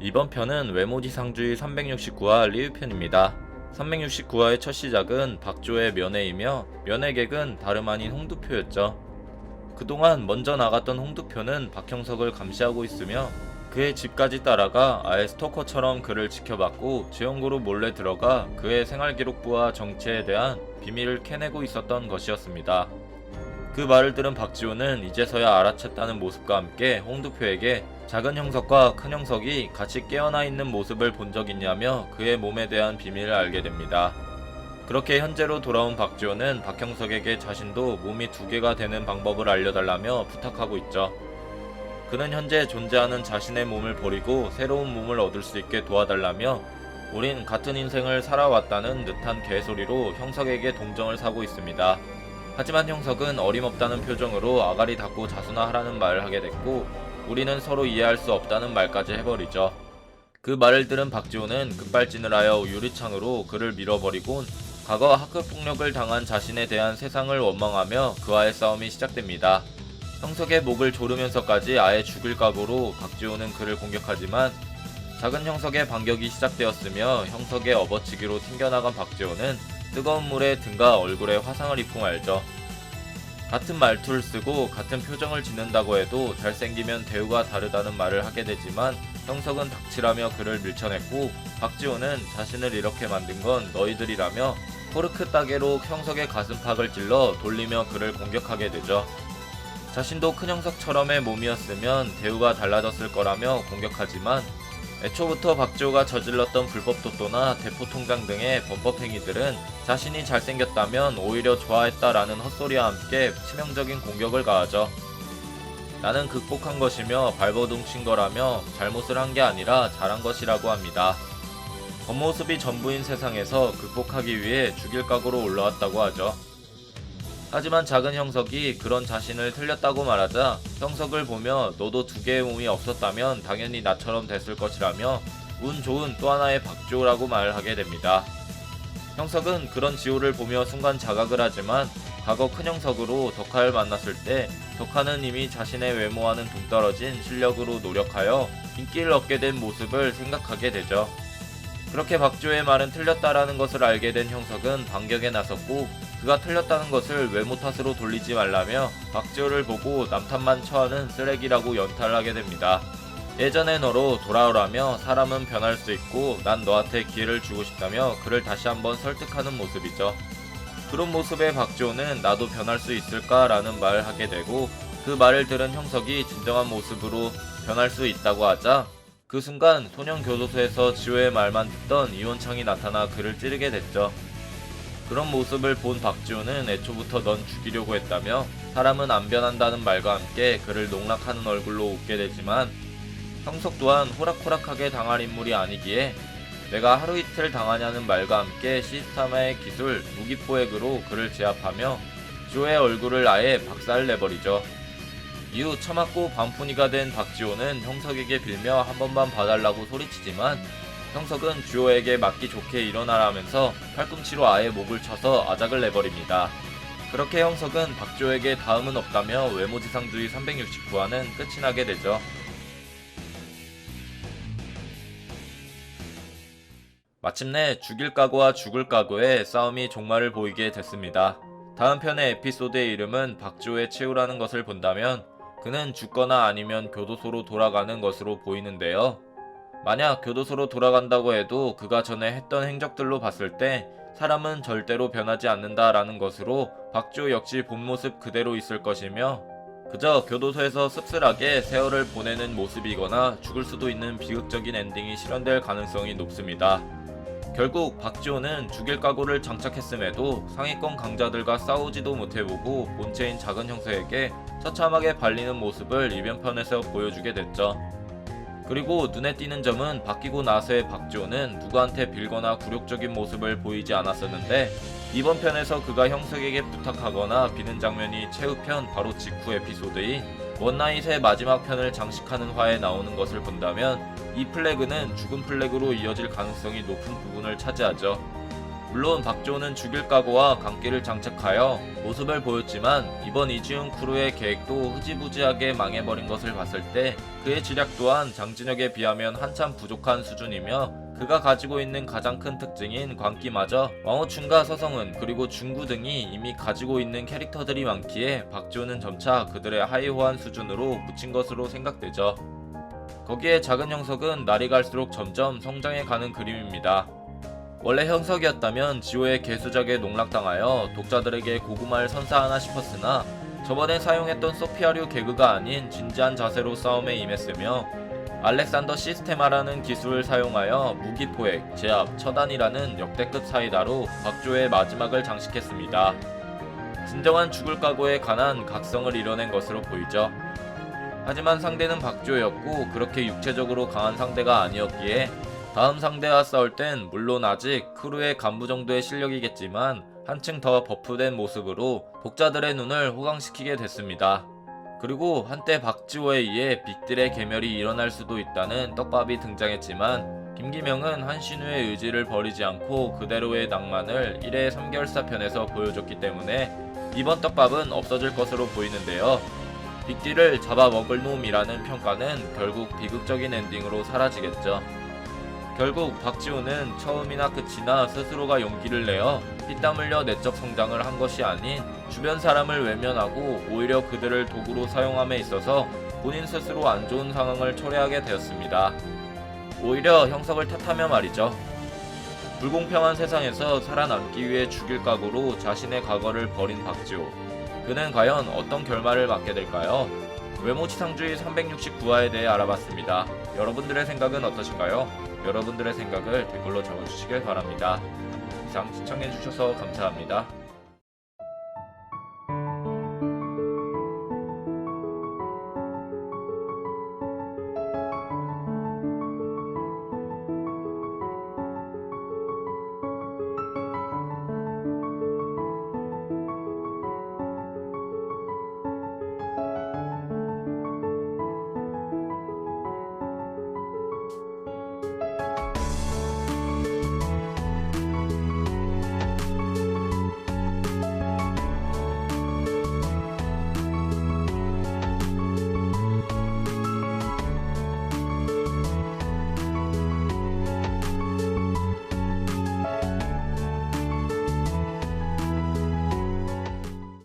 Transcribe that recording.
이번 편은 외모지상주의 369화 리뷰편입니다. 369화의 첫 시작은 박조의 면회이며 면회객은 다름 아닌 홍두표였죠. 그동안 먼저 나갔던 홍두표는 박형석을 감시하고 있으며 그의 집까지 따라가 아예 스토커처럼 그를 지켜봤고 지형구로 몰래 들어가 그의 생활기록부와 정체에 대한 비밀을 캐내고 있었던 것이었습니다. 그 말을 들은 박지호는 이제서야 알아챘다는 모습과 함께 홍두표에게 작은 형석과 큰 형석이 같이 깨어나 있는 모습을 본 적 있냐며 그의 몸에 대한 비밀을 알게 됩니다. 그렇게 현재로 돌아온 박지호는 박형석에게 자신도 몸이 두 개가 되는 방법을 알려달라며 부탁하고 있죠. 그는 현재 존재하는 자신의 몸을 버리고 새로운 몸을 얻을 수 있게 도와달라며 우린 같은 인생을 살아왔다는 듯한 개소리로 형석에게 동정을 사고 있습니다. 하지만 형석은 어림없다는 표정으로 아가리 닫고 자수나하라는 말을 하게 됐고 우리는 서로 이해할 수 없다는 말까지 해버리죠. 그 말을 들은 박지호는 급발진을 하여 유리창으로 그를 밀어버리곤 과거 학교폭력을 당한 자신에 대한 세상을 원망하며 그와의 싸움이 시작됩니다. 형석의 목을 조르면서까지 아예 죽일 각오로 박지호는 그를 공격하지만 작은 형석의 반격이 시작되었으며 형석의 업어치기로 튕겨나간 박지호는 뜨거운 물에 등과 얼굴에 화상을 입고 말죠. 같은 말투를 쓰고 같은 표정을 짓는다고 해도 잘생기면 대우가 다르다는 말을 하게 되지만 형석은 닥치라며 그를 밀쳐냈고 박지호는 자신을 이렇게 만든 건 너희들이라며 포르크 따개로 형석의 가슴팍을 찔러 돌리며 그를 공격하게 되죠. 자신도 큰 형석처럼의 몸이었으면 대우가 달라졌을 거라며 공격하지만 애초부터 박지호가 저질렀던 불법 도토나 대포통장 등의 범법 행위들은 자신이 잘생겼다면 오히려 좋아했다라는 헛소리와 함께 치명적인 공격을 가하죠. 나는 극복한 것이며 발버둥 친 거라며 잘못을 한 게 아니라 잘한 것이라고 합니다. 겉모습이 전부인 세상에서 극복하기 위해 죽일 각오로 올라왔다고 하죠. 하지만 작은 형석이 그런 자신을 틀렸다고 말하자 형석을 보며 너도 두 개의 몸이 없었다면 당연히 나처럼 됐을 것이라며 운 좋은 또 하나의 박지호라고 말을 하게 됩니다. 형석은 그런 지호를 보며 순간 자각을 하지만 과거 큰 형석으로 덕화를 만났을 때 덕화는 이미 자신의 외모와는 동떨어진 실력으로 노력하여 인기를 얻게 된 모습을 생각하게 되죠. 그렇게 박지호의 말은 틀렸다라는 것을 알게 된 형석은 반격에 나섰고 그가 틀렸다는 것을 외모 탓으로 돌리지 말라며 박지호를 보고 남탓만 처하는 쓰레기라고 연탈을 하게 됩니다. 예전의 너로 돌아오라며 사람은 변할 수 있고 난 너한테 기회를 주고 싶다며 그를 다시 한번 설득하는 모습이죠. 그런 모습의 박지호는 나도 변할 수 있을까 라는 말을 하게 되고 그 말을 들은 형석이 진정한 모습으로 변할 수 있다고 하자 그 순간 소년교도소에서 지호의 말만 듣던 이원창이 나타나 그를 찌르게 됐죠. 그런 모습을 본 박지호는 애초부터 넌 죽이려고 했다며 사람은 안 변한다는 말과 함께 그를 농락하는 얼굴로 웃게 되지만 형석 또한 호락호락하게 당할 인물이 아니기에 내가 하루 이틀 당하냐는 말과 함께 시스타마의 기술 무기포획으로 그를 제압하며 지호의 얼굴을 아예 박살내버리죠. 이후 처맞고 반푼이가 된 박지호는 형석에게 빌며 한 번만 봐달라고 소리치지만 형석은 지호에게 맞기 좋게 일어나라면서 팔꿈치로 아예 목을 쳐서 아작을 내버립니다. 그렇게 형석은 박지호에게 다음은 없다며 외모지상주의 369화는 끝이 나게 되죠. 마침내 죽일 각오와 죽을 각오의 싸움이 종말을 보이게 됐습니다. 다음 편의 에피소드의 이름은 박지호의 최후라는 것을 본다면 그는 죽거나 아니면 교도소로 돌아가는 것으로 보이는데요. 만약 교도소로 돌아간다고 해도 그가 전에 했던 행적들로 봤을 때 사람은 절대로 변하지 않는다라는 것으로 박지호 역시 본 모습 그대로 있을 것이며 그저 교도소에서 씁쓸하게 세월을 보내는 모습이거나 죽을 수도 있는 비극적인 엔딩이 실현될 가능성이 높습니다. 결국 박지호는 죽일 각오를 장착했음에도 상위권 강자들과 싸우지도 못해보고 본체인 작은 형석에게 처참하게 발리는 모습을 이번 편에서 보여주게 됐죠. 그리고 눈에 띄는 점은 바뀌고 나서의 박지호는 누구한테 빌거나 굴욕적인 모습을 보이지 않았었는데 이번 편에서 그가 형석에게 부탁하거나 비는 장면이 최후편 바로 직후 에피소드인 원나잇의 마지막 편을 장식하는 화에 나오는 것을 본다면 이 플래그는 죽은 플래그로 이어질 가능성이 높은 부분을 차지하죠. 물론 박주호는 죽일 각오와 강기를 장착하여 모습을 보였지만 이번 이지훈 크루의 계획도 흐지부지하게 망해버린 것을 봤을 때 그의 지략 또한 장진혁에 비하면 한참 부족한 수준이며 그가 가지고 있는 가장 큰 특징인 광기마저 왕호춘과 서성은 그리고 중구 등이 이미 가지고 있는 캐릭터들이 많기에 박지호는 점차 그들의 하이호한 수준으로 묻힌 것으로 생각되죠. 거기에 작은 형석은 날이 갈수록 점점 성장해가는 그림입니다. 원래 형석이었다면 지호의 개수작에 농락당하여 독자들에게 고구마를 선사하나 싶었으나 저번에 사용했던 소피아류 개그가 아닌 진지한 자세로 싸움에 임했으며 알렉산더 시스테마라는 기술을 사용하여 무기포획, 제압, 처단이라는 역대급 사이다로 박조의 마지막을 장식했습니다. 진정한 죽을 각오에 관한 각성을 이뤄낸 것으로 보이죠. 하지만 상대는 박조였고 그렇게 육체적으로 강한 상대가 아니었기에 다음 상대와 싸울 땐 물론 아직 크루의 간부 정도의 실력이겠지만 한층 더 버프된 모습으로 독자들의 눈을 호강시키게 됐습니다. 그리고 한때 박지호에 의해 빅딜의 개멸이 일어날 수도 있다는 떡밥이 등장했지만 김기명은 한신우의 의지를 버리지 않고 그대로의 낭만을 1회 3개월사 편에서 보여줬기 때문에 이번 떡밥은 없어질 것으로 보이는데요. 빅딜을 잡아먹을 놈이라는 평가는 결국 비극적인 엔딩으로 사라지겠죠. 결국 박지호는 처음이나 끝이나 스스로가 용기를 내어 피땀 흘려 내적 성장을 한 것이 아닌 주변 사람을 외면하고 오히려 그들을 도구로 사용함에 있어서 본인 스스로 안 좋은 상황을 초래하게 되었습니다. 오히려 형석을 탓하며 말이죠. 불공평한 세상에서 살아남기 위해 죽일 각오로 자신의 과거를 버린 박지호. 그는 과연 어떤 결말을 맞게 될까요? 외모지상주의 369화에 대해 알아봤습니다. 여러분들의 생각은 어떠신가요? 여러분들의 생각을 댓글로 적어주시길 바랍니다. 이상 시청해주셔서 감사합니다.